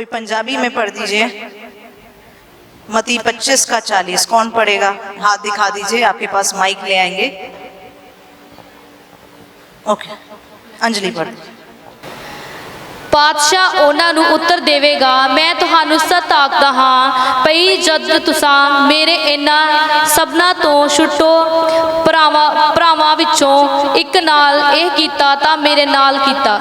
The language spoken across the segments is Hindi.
कोई पंजाबी में पढ़ दीजिए। मत्ती 25 का 40 कौन पढ़ेगा? हाथ दिखा दीजिए, आपके पास माइक ले आएंगे। ओके, अंजलि पढ़ दीजिए। ਪਾਤਸ਼ਾਹ ਉਹਨਾਂ ਨੂੰ ਉੱਤਰ ਦੇਵੇਗਾ, ਮੈਂ ਤੁਹਾਨੂੰ ਸੱਚ ਆਖਦਾ ਹਾਂ ਭਈ ਜਦ ਤੁਸਾਂ ਮੇਰੇ ਇਹਨਾਂ ਸਭਨਾਂ ਤੋਂ ਛੁੱਟੋ ਭਰਾਵਾਂ ਵਿੱਚੋਂ ਇੱਕ ਨਾਲ ਇਹ ਕੀਤਾ ਤਾਂ ਮੇਰੇ ਨਾਲ ਕੀਤਾ।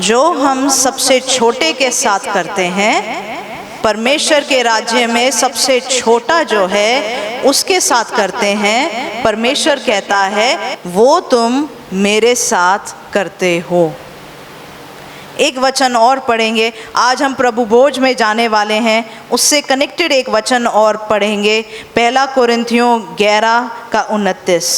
जो हम सबसे छोटे के साथ करते हैं, परमेश्वर के राज्य में सबसे छोटा जो है उसके साथ करते हैं, परमेश्वर कहता है वो तुम मेरे साथ करते हो। एक वचन और पढ़ेंगे। आज हम प्रभु भोज में जाने वाले हैं, उससे कनेक्टेड एक वचन और पढ़ेंगे। पहला कोरिन्थियों 11 का 29।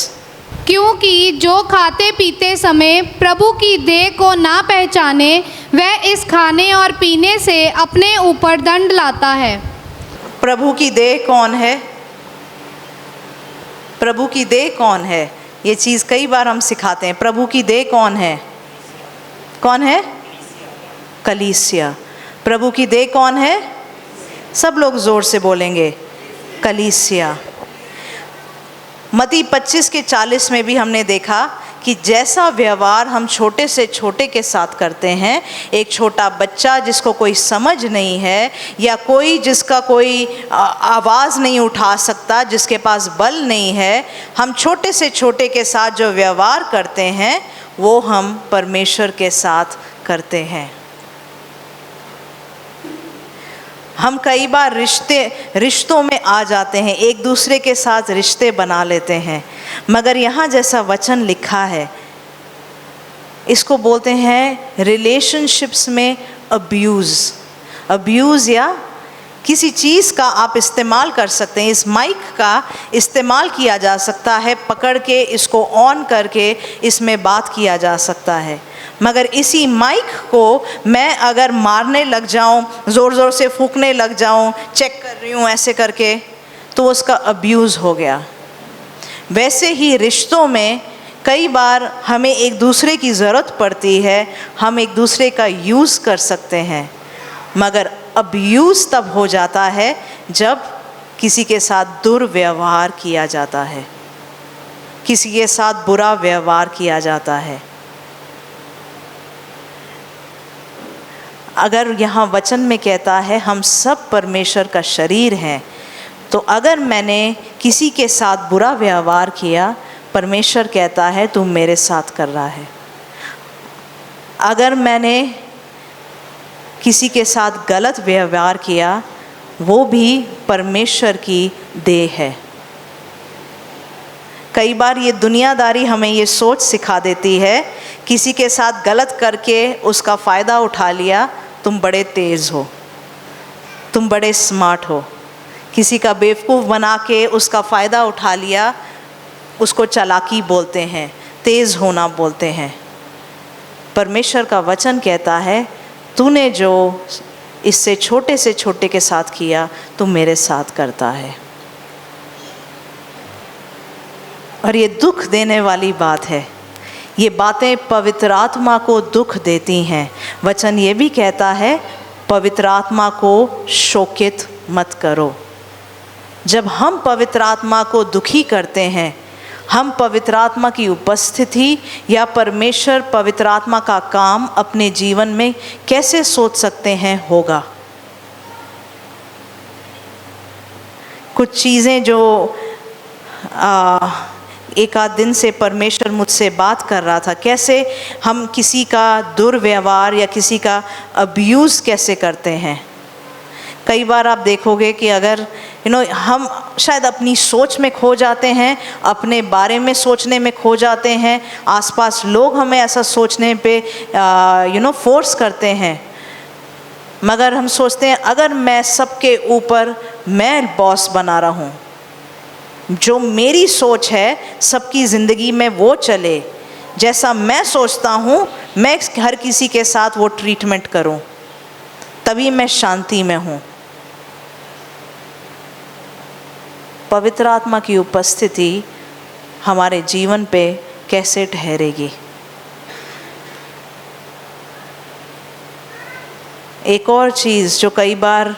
क्योंकि जो खाते पीते समय प्रभु की देह को ना पहचाने वह इस खाने और पीने से अपने ऊपर दंड लाता है। प्रभु की देह कौन है? प्रभु की देह कौन है? ये चीज़ कई बार हम सिखाते हैं। प्रभु की देह कौन है? कौन है? कलीसिया। प्रभु की देह कौन है? सब लोग जोर से बोलेंगे, कलीसिया। मत्ती 25 के 40 में भी हमने देखा कि जैसा व्यवहार हम छोटे से छोटे के साथ करते हैं, एक छोटा बच्चा जिसको कोई समझ नहीं है या कोई जिसका कोई आवाज़ नहीं उठा सकता, जिसके पास बल नहीं है, हम छोटे से छोटे के साथ जो व्यवहार करते हैं वो हम परमेश्वर के साथ करते हैं। हम कई बार रिश्तों में आ जाते हैं, एक दूसरे के साथ रिश्ते बना लेते हैं, मगर यहाँ जैसा वचन लिखा है इसको बोलते हैं रिलेशनशिप्स में अब्यूज़ या किसी चीज़ का आप इस्तेमाल कर सकते हैं। इस माइक का इस्तेमाल किया जा सकता है, पकड़ के इसको ऑन करके इसमें बात किया जा सकता है, मगर इसी माइक को मैं अगर मारने लग जाऊं, ज़ोर ज़ोर से फूंकने लग जाऊं, चेक कर रही हूं ऐसे करके, तो उसका अब्यूज़ हो गया। वैसे ही रिश्तों में कई बार हमें एक दूसरे की ज़रूरत पड़ती है, हम एक दूसरे का यूज़ कर सकते हैं, मगर अब्यूज़ तब हो जाता है जब किसी के साथ दुर्व्यवहार किया जाता है, किसी के साथ बुरा व्यवहार किया जाता है। अगर यहाँ वचन में कहता है हम सब परमेश्वर का शरीर हैं, तो अगर मैंने किसी के साथ बुरा व्यवहार किया, परमेश्वर कहता है तू मेरे साथ कर रहा है। अगर मैंने किसी के साथ गलत व्यवहार किया, वो भी परमेश्वर की देह है। कई बार ये दुनियादारी हमें ये सोच सिखा देती है, किसी के साथ गलत करके उसका फ़ायदा उठा लिया, तुम बड़े तेज़ हो, तुम बड़े स्मार्ट हो। किसी का बेवकूफ़ बना के उसका फ़ायदा उठा लिया, उसको चालाकी बोलते हैं, तेज़ होना बोलते हैं। परमेश्वर का वचन कहता है तूने जो इससे छोटे से छोटे के साथ किया, तू मेरे साथ करता है। और ये दुख देने वाली बात है, ये बातें पवित्र आत्मा को दुख देती हैं। वचन ये भी कहता है पवित्र आत्मा को शोकित मत करो। जब हम पवित्र आत्मा को दुखी करते हैं, हम पवित्र आत्मा की उपस्थिति या परमेश्वर पवित्र आत्मा का काम अपने जीवन में कैसे सोच सकते हैं होगा। कुछ चीज़ें जो एक आध दिन से परमेश्वर मुझसे बात कर रहा था, कैसे हम किसी का दुर्व्यवहार या किसी का अब्यूज़ कैसे करते हैं। कई बार आप देखोगे कि अगर हम शायद अपनी सोच में खो जाते हैं, अपने बारे में सोचने में खो जाते हैं, आसपास लोग हमें ऐसा सोचने पे फोर्स करते हैं, मगर हम सोचते हैं अगर मैं सबके ऊपर मैं बॉस बना रहा हूँ, जो मेरी सोच है सबकी ज़िंदगी में वो चले, जैसा मैं सोचता हूँ मैं हर किसी के साथ वो ट्रीटमेंट करूँ, तभी मैं शांति में हूँ। पवित्र आत्मा की उपस्थिति हमारे जीवन पे कैसे ठहरेगी। एक और चीज़ जो कई बार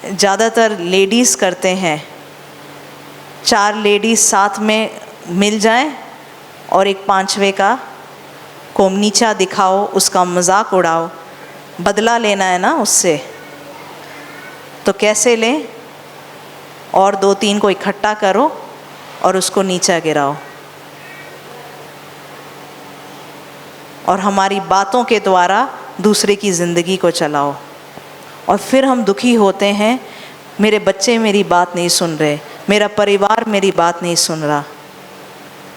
ज़्यादातर लेडीज़ करते हैं, 4 लेडीज़ साथ में मिल जाएं और एक 5वें का को नीचा दिखाओ, उसका मजाक उड़ाओ, बदला लेना है ना उससे, तो कैसे लें? और 2-3 को इकट्ठा करो और उसको नीचा गिराओ, और हमारी बातों के द्वारा दूसरे की ज़िंदगी को चलाओ। और फिर हम दुखी होते हैं, मेरे बच्चे मेरी बात नहीं सुन रहे, मेरा परिवार मेरी बात नहीं सुन रहा।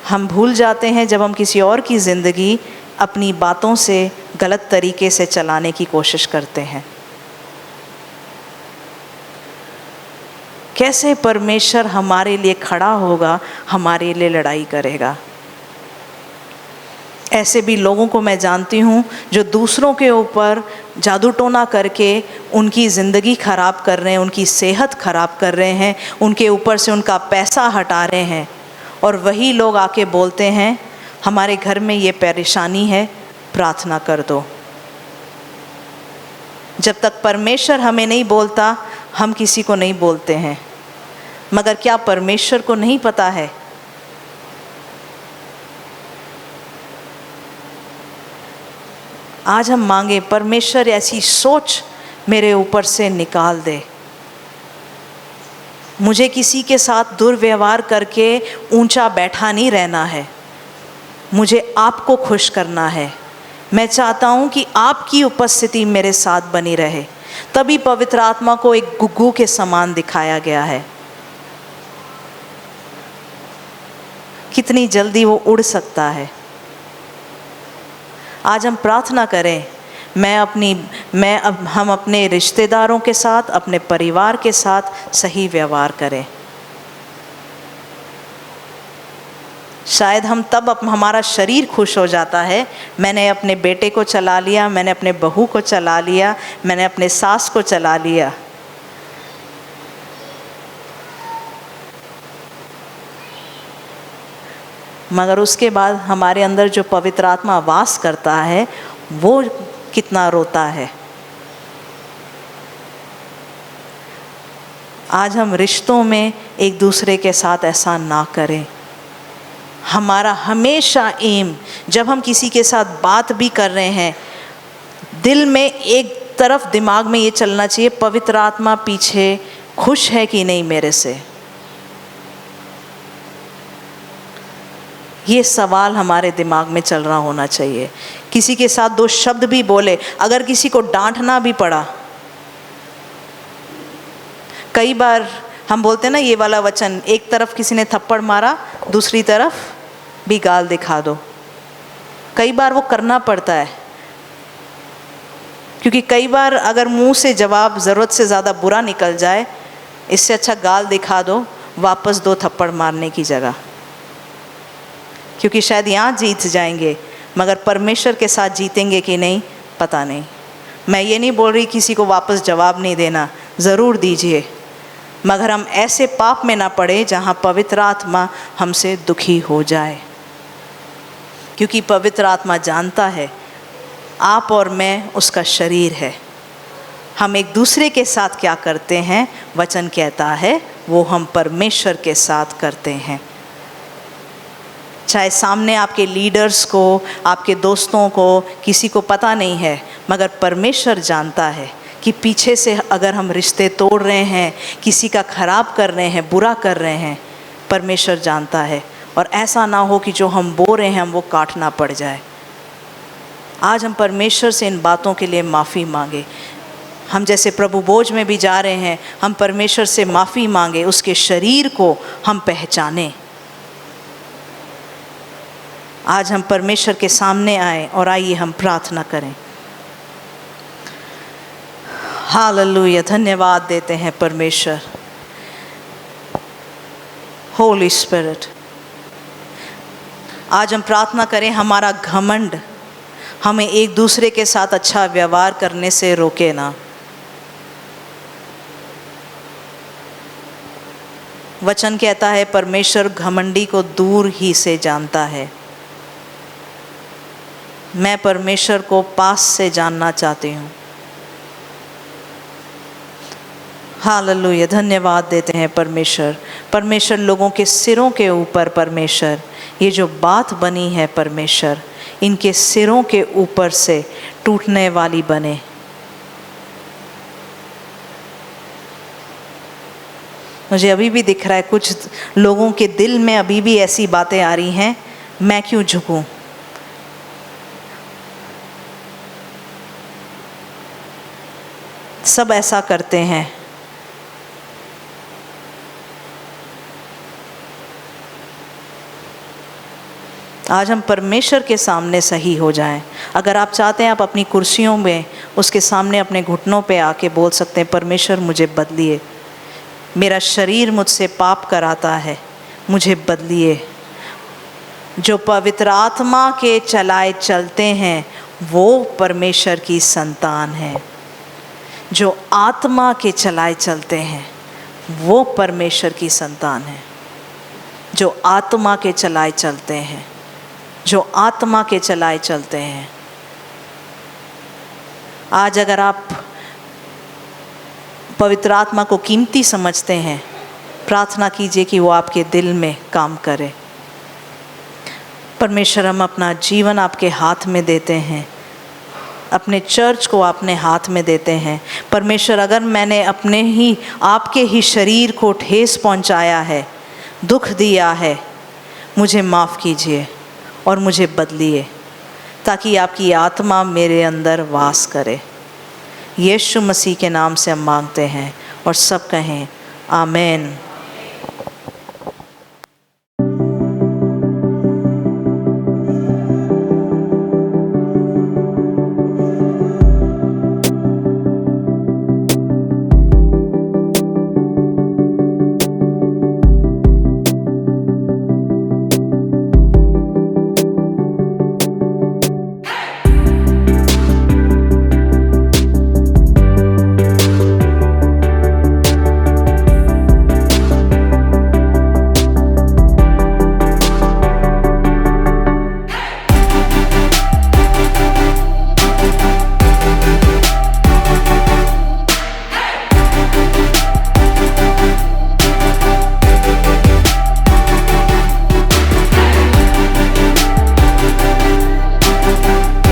हम भूल जाते हैं जब हम किसी और की ज़िंदगी अपनी बातों से गलत तरीके से चलाने की कोशिश करते हैं। कैसे परमेश्वर हमारे लिए खड़ा होगा, हमारे लिए लड़ाई करेगा? ऐसे भी लोगों को मैं जानती हूँ जो दूसरों के ऊपर जादू टोना करके उनकी ज़िंदगी ख़राब कर रहे हैं, उनकी सेहत ख़राब कर रहे हैं, उनके ऊपर से उनका पैसा हटा रहे हैं, और वही लोग आके बोलते हैं हमारे घर में ये परेशानी है, प्रार्थना कर दो। जब तक परमेश्वर हमें नहीं बोलता, हम किसी को नहीं बोलते हैं। मगर क्या परमेश्वर को नहीं पता है? आज हम मांगे, परमेश्वर ऐसी सोच मेरे ऊपर से निकाल दे। मुझे किसी के साथ दुर्व्यवहार करके ऊंचा बैठा नहीं रहना है, मुझे आपको खुश करना है। मैं चाहता हूँ कि आपकी उपस्थिति मेरे साथ बनी रहे। तभी पवित्र आत्मा को एक गुग्गू के समान दिखाया गया है। कितनी जल्दी वो उड़ सकता है। आज हम प्रार्थना करें, हम अपने रिश्तेदारों के साथ, अपने परिवार के साथ सही व्यवहार करें। शायद हम तब हमारा शरीर खुश हो जाता है, मैंने अपने बेटे को चला लिया, मैंने अपने बहू को चला लिया, मैंने अपने सास को चला लिया। मगर उसके बाद हमारे अंदर जो पवित्र आत्मा वास करता है, वो कितना रोता है। आज हम रिश्तों में एक दूसरे के साथ ऐसा ना करें। हमारा हमेशा एम, जब हम किसी के साथ बात भी कर रहे हैं, दिल में एक तरफ दिमाग में ये चलना चाहिए, पवित्र आत्मा पीछे खुश है कि नहीं मेरे से। ये सवाल हमारे दिमाग में चल रहा होना चाहिए। किसी के साथ 2 शब्द भी बोले, अगर किसी को डांटना भी पड़ा, कई बार हम बोलते हैं ना ये वाला वचन, एक तरफ किसी ने थप्पड़ मारा, दूसरी तरफ भी गाल दिखा दो। कई बार वो करना पड़ता है, क्योंकि कई बार अगर मुंह से जवाब ज़रूरत से ज़्यादा बुरा निकल जाए, इससे अच्छा गाल दिखा दो वापस 2 थप्पड़ मारने की जगह। क्योंकि शायद यहाँ जीत जाएंगे, मगर परमेश्वर के साथ जीतेंगे कि नहीं पता नहीं। मैं ये नहीं बोल रही किसी को वापस जवाब नहीं देना, ज़रूर दीजिए, मगर हम ऐसे पाप में ना पड़े जहाँ पवित्र आत्मा हमसे दुखी हो जाए। क्योंकि पवित्र आत्मा जानता है आप और मैं उसका शरीर है। हम एक दूसरे के साथ क्या करते हैं, वचन कहता है वो हम परमेश्वर के साथ करते हैं। चाहे सामने आपके लीडर्स को, आपके दोस्तों को, किसी को पता नहीं है, मगर परमेश्वर जानता है कि पीछे से अगर हम रिश्ते तोड़ रहे हैं, किसी का खराब कर रहे हैं, बुरा कर रहे हैं, परमेश्वर जानता है। और ऐसा ना हो कि जो हम बो रहे हैं हम वो काटना पड़ जाए। आज हम परमेश्वर से इन बातों के लिए माफ़ी मांगे। हम जैसे प्रभु भोज में भी जा रहे हैं, हम परमेश्वर से माफ़ी मांगे, उसके शरीर को हम पहचानें। आज हम परमेश्वर के सामने आए और आइए हम प्रार्थना करें। हालेलुया, धन्यवाद देते हैं परमेश्वर। होली स्पिरिट, आज हम प्रार्थना करें हमारा घमंड हमें एक दूसरे के साथ अच्छा व्यवहार करने से रोके ना। वचन कहता है परमेश्वर घमंडी को दूर ही से जानता है। मैं परमेश्वर को पास से जानना चाहती हूँ। हालेलुया, धन्यवाद देते हैं परमेश्वर। परमेश्वर लोगों के सिरों के ऊपर, परमेश्वर ये जो बात बनी है परमेश्वर, इनके सिरों के ऊपर से टूटने वाली बने। मुझे अभी भी दिख रहा है कुछ लोगों के दिल में अभी भी ऐसी बातें आ रही हैं, मैं क्यों झुकूं। सब ऐसा करते हैं। आज हम परमेश्वर के सामने सही हो जाएं। अगर आप चाहते हैं, आप अपनी कुर्सियों में उसके सामने अपने घुटनों पे आके बोल सकते हैं, परमेश्वर मुझे बदलिए, मेरा शरीर मुझसे पाप कराता है, मुझे बदलिए। जो पवित्र आत्मा के चलाए चलते हैं वो परमेश्वर की संतान है। जो आत्मा के चलाए चलते हैं वो परमेश्वर की संतान है। जो आत्मा के चलाए चलते हैं, जो आत्मा के चलाए चलते हैं। आज अगर आप पवित्र आत्मा को कीमती समझते हैं, प्रार्थना कीजिए कि वो आपके दिल में काम करे। परमेश्वर, हम अपना जीवन आपके हाथ में देते हैं, अपने चर्च को अपने हाथ में देते हैं। परमेश्वर, अगर मैंने अपने ही आपके ही शरीर को ठेस पहुंचाया है, दुख दिया है, मुझे माफ़ कीजिए और मुझे बदलिए, ताकि आपकी आत्मा मेरे अंदर वास करे। यीशु मसीह के नाम से हम मांगते हैं और सब कहें आमीन।